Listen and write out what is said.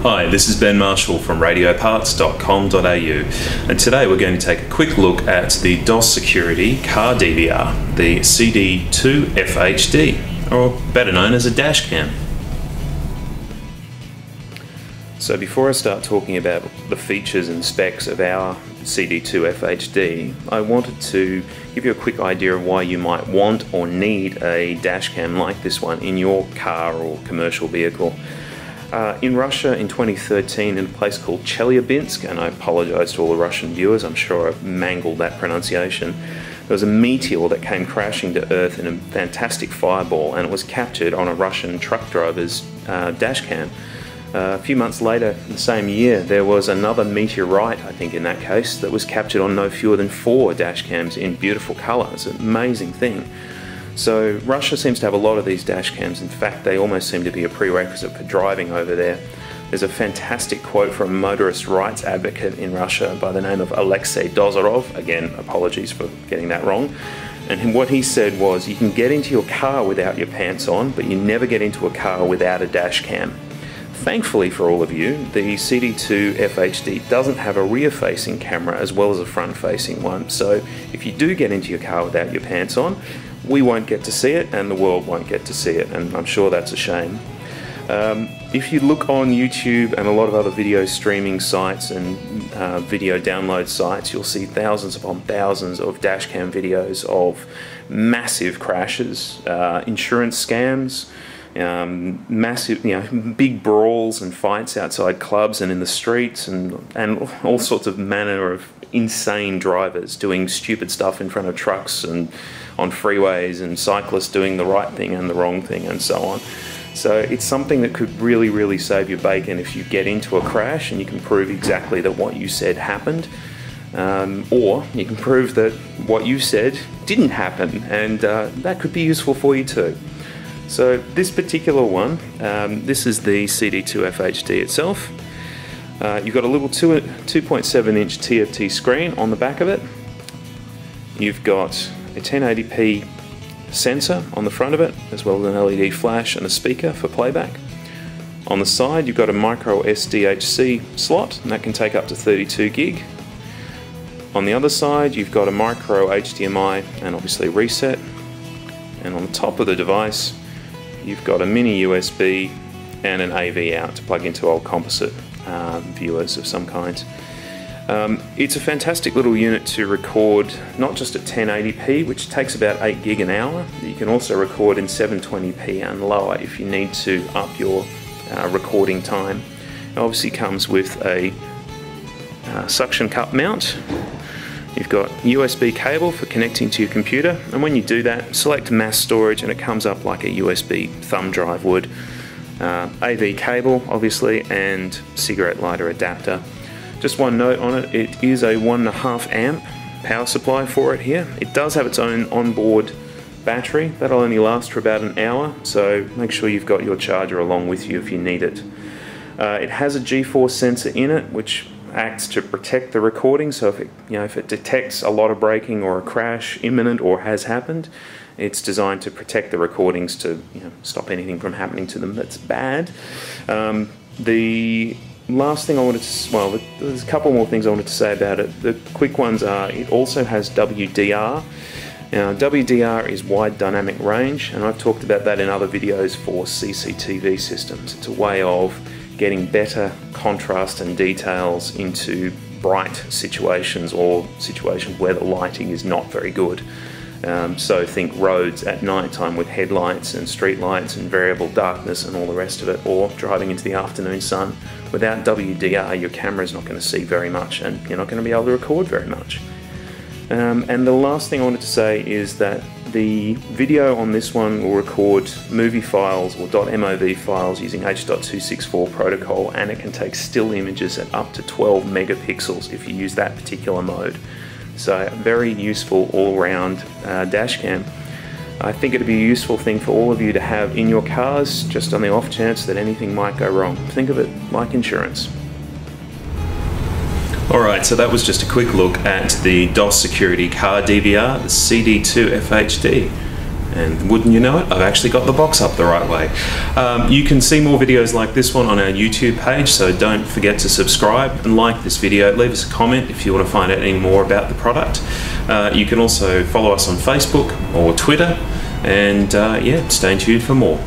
Hi, this is Ben Marshall from radioparts.com.au, and today we're going to take a quick look at the DOS Security Car DVR, the CD2FHD, or better known as a dash cam. So before I start talking about the features and specs of our CD2FHD, I wanted to give you a quick idea of why you might want or need a dash cam like this one in your car or commercial vehicle. In Russia in 2013, in a place called Chelyabinsk, and I apologise to all the Russian viewers, I'm sure I've mangled that pronunciation, there was a meteor that came crashing to Earth in a fantastic fireball, and it was captured on a Russian truck driver's dash cam. A few months later, the same year, there was another meteorite, I think in that case, that was captured on no fewer than 4 dash cams in beautiful colour. It's an amazing thing. So Russia seems to have a lot of these dash cams. In fact, they almost seem to be a prerequisite for driving over there. There's a fantastic quote from a motorist rights advocate in Russia by the name of Alexei Dozorov. Again, apologies for getting that wrong. And what he said was, you can get into your car without your pants on, but you never get into a car without a dash cam. Thankfully for all of you, the CD2FHD doesn't have a rear-facing camera as well as a front-facing one. So if you do get into your car without your pants on, we won't get to see it and the world won't get to see it, and I'm sure that's a shame. If you look on YouTube and a lot of other video streaming sites and video download sites, you'll see thousands upon thousands of dashcam videos of massive crashes, insurance scams, massive, big brawls and fights outside clubs and in the streets, and all sorts of manner of insane drivers doing stupid stuff in front of trucks and on freeways, and cyclists doing the right thing and the wrong thing, and so on. So it's something that could really save your bacon if you get into a crash and you can prove exactly that what you said happened, or you can prove that what you said didn't happen, and that could be useful for you too. So this particular one, this is the CD2FHD itself. You've got a little 2.7-inch TFT screen on the back of it. You've got a 1080p sensor on the front of it, as well as an LED flash and a speaker for playback. On the side you've got a micro SDHC slot, and that can take up to 32 gig. On the other side you've got a micro HDMI and obviously reset. And on the top of the device you've got a mini USB and an AV out to plug into old composite viewers of some kind. It's a fantastic little unit to record not just at 1080p, which takes about 8 gig an hour. You can also record in 720p and lower if you need to up your recording time. It obviously comes with a suction cup mount. You've got USB cable for connecting to your computer, and when you do that, select mass storage and it comes up like a USB thumb drive would. AV cable obviously, and cigarette lighter adapter. Just one note on it, it is a 1.5 amp power supply for it here. It does have its own onboard battery. That'll only last for about an hour, so make sure you've got your charger along with you if you need it. It has a G-force sensor in it, which acts to protect the recording, so if it detects a lot of braking or a crash imminent or has happened, it's designed to protect the recordings to stop anything from happening to them that's bad. The last thing I wanted to, well, there's a couple more things I wanted to say about it. The quick ones are, it also has WDR. Now, WDR is wide dynamic range, and I've talked about that in other videos for CCTV systems. It's a way of getting better contrast and details into bright situations or situations where the lighting is not very good. So think roads at night time with headlights and street lights and variable darkness and all the rest of it, or driving into the afternoon sun. Without WDR, your camera's not going to see very much, and you're not going to be able to record very much. And the last thing I wanted to say is that the video on this one will record movie files or .mov files using H.264 protocol, and it can take still images at up to 12 megapixels if you use that particular mode. So very useful all-round dash cam. I think it'd be a useful thing for all of you to have in your cars, just on the off chance that anything might go wrong. Think of it like insurance. Alright, so that was just a quick look at the DOS Security Car DVR, the CD2FHD. And wouldn't you know it, I've actually got the box up the right way. You can see more videos like this one on our YouTube page, so don't forget to subscribe and like this video. Leave us a comment if you want to find out any more about the product. You can also follow us on Facebook or Twitter, and yeah, stay tuned for more.